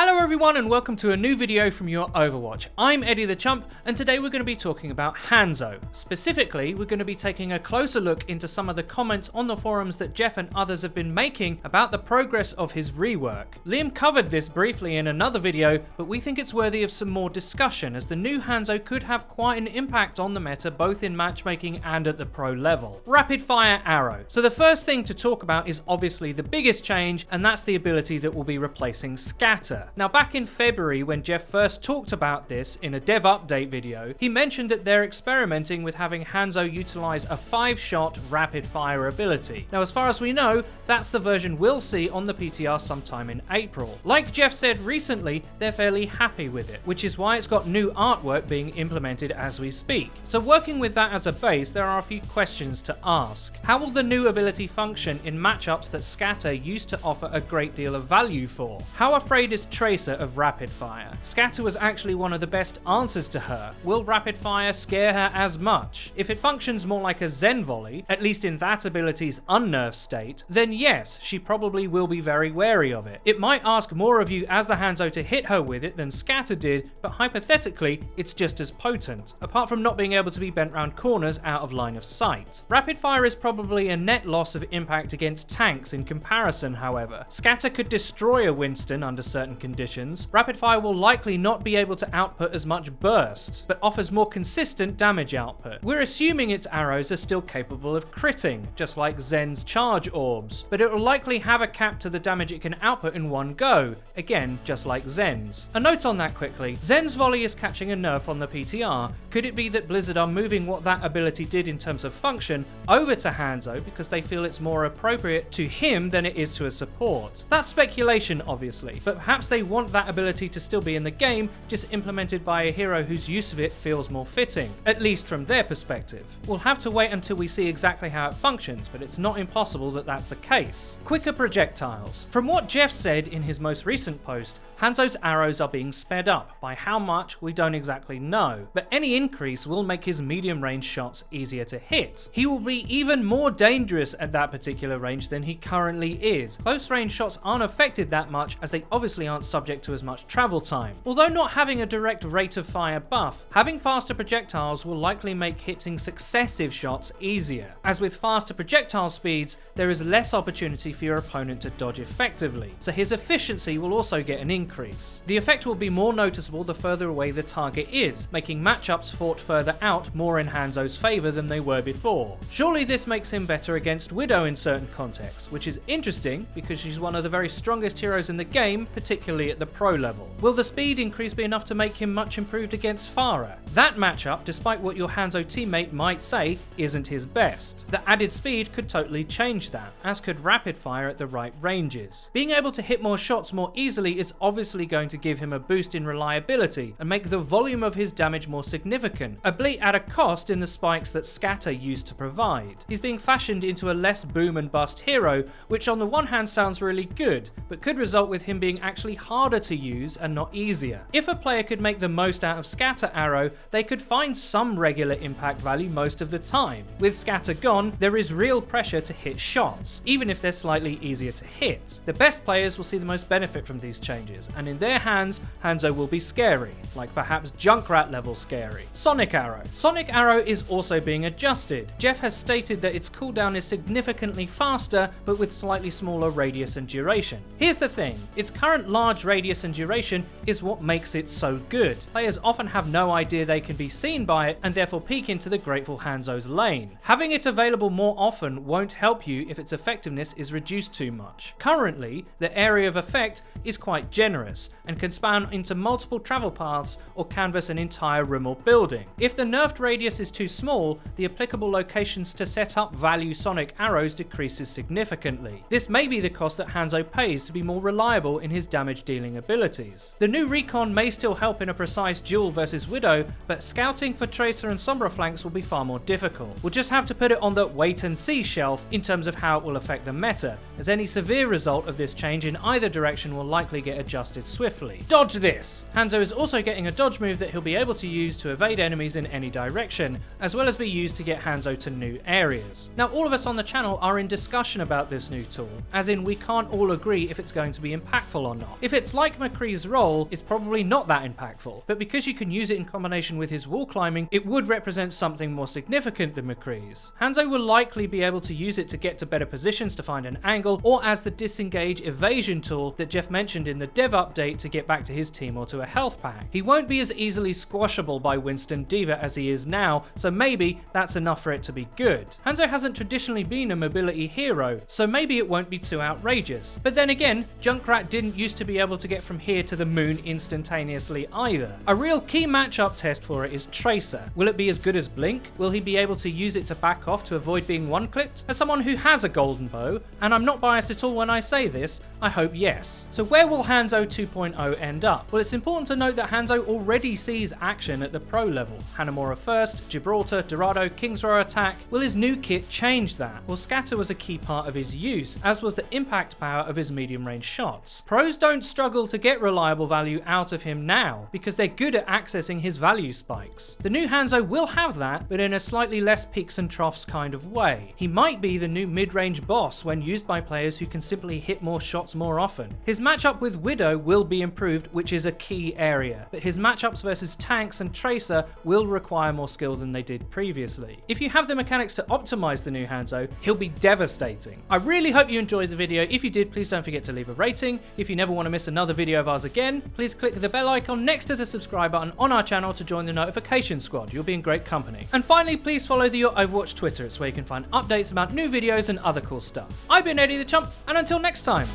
Hello everyone and welcome to a new video from Your Overwatch. I'm Eddie the Chump and today we're going to be talking about Hanzo. Specifically, we're going to be taking a closer look into some of the comments on the forums that Jeff and others have been making about the progress of his rework. Liam covered this briefly in another video, but we think it's worthy of some more discussion as the new Hanzo could have quite an impact on the meta both in matchmaking and at the pro level. Rapid fire arrow. So the first thing to talk about is obviously the biggest change, and that's the ability that will be replacing scatter. Now back in February when Jeff first talked about this in a dev update video, he mentioned that they're experimenting with having Hanzo utilize a 5-shot rapid fire ability. Now as far as we know, that's the version we'll see on the PTR sometime in April. Like Jeff said recently, they're fairly happy with it, which is why it's got new artwork being implemented as we speak. So working with that as a base, there are a few questions to ask. How will the new ability function in matchups that Scatter used to offer a great deal of value for? How afraid is Tracer of rapid fire? Scatter was actually one of the best answers to her. Will rapid fire scare her as much? If it functions more like a Zen volley, at least in that ability's unnerved state, then yes, she probably will be very wary of it. It might ask more of you as the Hanzo to hit her with it than Scatter did, but hypothetically, it's just as potent, apart from not being able to be bent round corners out of line of sight. Rapid fire is probably a net loss of impact against tanks in comparison, however. Scatter could destroy a Winston under certain conditions. Rapid fire will likely not be able to output as much burst, but offers more consistent damage output. We're assuming its arrows are still capable of critting, just like Zen's charge orbs, but it will likely have a cap to the damage it can output in one go, again just like Zen's. A note on that quickly, Zen's volley is catching a nerf on the PTR. Could it be that Blizzard are moving what that ability did in terms of function over to Hanzo because they feel it's more appropriate to him than it is to a support? That's speculation obviously, but perhaps they want that ability to still be in the game, just implemented by a hero whose use of it feels more fitting, at least from their perspective. We'll have to wait until we see exactly how it functions, but it's not impossible that that's the case. Quicker projectiles. From what Jeff said in his most recent post, Hanzo's arrows are being sped up. By how much, we don't exactly know, but any increase will make his medium range shots easier to hit. He will be even more dangerous at that particular range than he currently is. Close range shots aren't affected that much as they obviously aren't subject to as much travel time. Although not having a direct rate of fire buff, having faster projectiles will likely make hitting successive shots easier. As with faster projectile speeds, there is less opportunity for your opponent to dodge effectively, so his efficiency will also get an increase. The effect will be more noticeable the further away the target is, making matchups fought further out more in Hanzo's favour than they were before. Surely this makes him better against Widow in certain contexts, which is interesting because she's one of the very strongest heroes in the game, particularly at the pro level. Will the speed increase be enough to make him much improved against Pharah? That matchup, despite what your Hanzo teammate might say, isn't his best. The added speed could totally change that, as could rapid fire at the right ranges. Being able to hit more shots more easily is obviously going to give him a boost in reliability and make the volume of his damage more significant, albeit at a cost in the spikes that Scatter used to provide. He's being fashioned into a less boom and bust hero, which on the one hand sounds really good, but could result with him being actually harder to use and not easier. If a player could make the most out of Scatter Arrow, they could find some regular impact value most of the time. With Scatter gone, there is real pressure to hit shots, even if they're slightly easier to hit. The best players will see the most benefit from these changes, and in their hands, Hanzo will be scary, like perhaps Junkrat level scary. Sonic Arrow. Sonic Arrow is also being adjusted. Jeff has stated that its cooldown is significantly faster, but with slightly smaller radius and duration. Here's the thing, its current large radius and duration is what makes it so good. Players often have no idea they can be seen by it and therefore peek into the grateful Hanzo's lane. Having it available more often won't help you if its effectiveness is reduced too much. Currently, the area of effect is quite generous and can span into multiple travel paths or canvas an entire room or building. If the nerfed radius is too small, the applicable locations to set up value sonic arrows decreases significantly. This may be the cost that Hanzo pays to be more reliable in his damage dealing abilities. The new recon may still help in a precise duel versus Widow, but scouting for Tracer and Sombra flanks will be far more difficult. We'll just have to put it on the wait and see shelf in terms of how it will affect the meta, as any severe result of this change in either direction will likely get adjusted swiftly. Dodge this! Hanzo is also getting a dodge move that he'll be able to use to evade enemies in any direction, as well as be used to get Hanzo to new areas. Now all of us on the channel are in discussion about this new tool, as in we can't all agree if it's going to be impactful or not. If Benefits like McCree's roll is probably not that impactful, but because you can use it in combination with his wall climbing, it would represent something more significant than McCree's. Hanzo will likely be able to use it to get to better positions to find an angle, or as the disengage evasion tool that Jeff mentioned in the dev update to get back to his team or to a health pack. He won't be as easily squashable by Winston D.Va as he is now, so maybe that's enough for it to be good. Hanzo hasn't traditionally been a mobility hero, so maybe it won't be too outrageous. But then again, Junkrat didn't used to be able to get from here to the moon instantaneously either. A real key matchup test for it is Tracer. Will it be as good as Blink? Will he be able to use it to back off to avoid being one-clipped? As someone who has a golden bow, and I'm not biased at all when I say this, I hope yes. So where will Hanzo 2.0 end up? Well, it's important to note that Hanzo already sees action at the pro level. Hanamura first, Gibraltar, Dorado, King's Row attack. Will his new kit change that? Well, scatter was a key part of his use, as was the impact power of his medium range shots. Pros don't struggle to get reliable value out of him now, because they're good at accessing his value spikes. The new Hanzo will have that, but in a slightly less peaks and troughs kind of way. He might be the new mid-range boss when used by players who can simply hit more shots more often. His matchup with Widow will be improved, which is a key area, but his matchups versus tanks and Tracer will require more skill than they did previously. If you have the mechanics to optimize the new Hanzo, he'll be devastating. I really hope you enjoyed the video. If you did, please don't forget to leave a rating. If you never want to miss another video of ours again, please click the bell icon next to the subscribe button on our channel to join the notification squad. You'll be in great company. And finally, please follow the Your Overwatch Twitter. It's where you can find updates about new videos and other cool stuff. I've been Eddie the Chump, and until next time.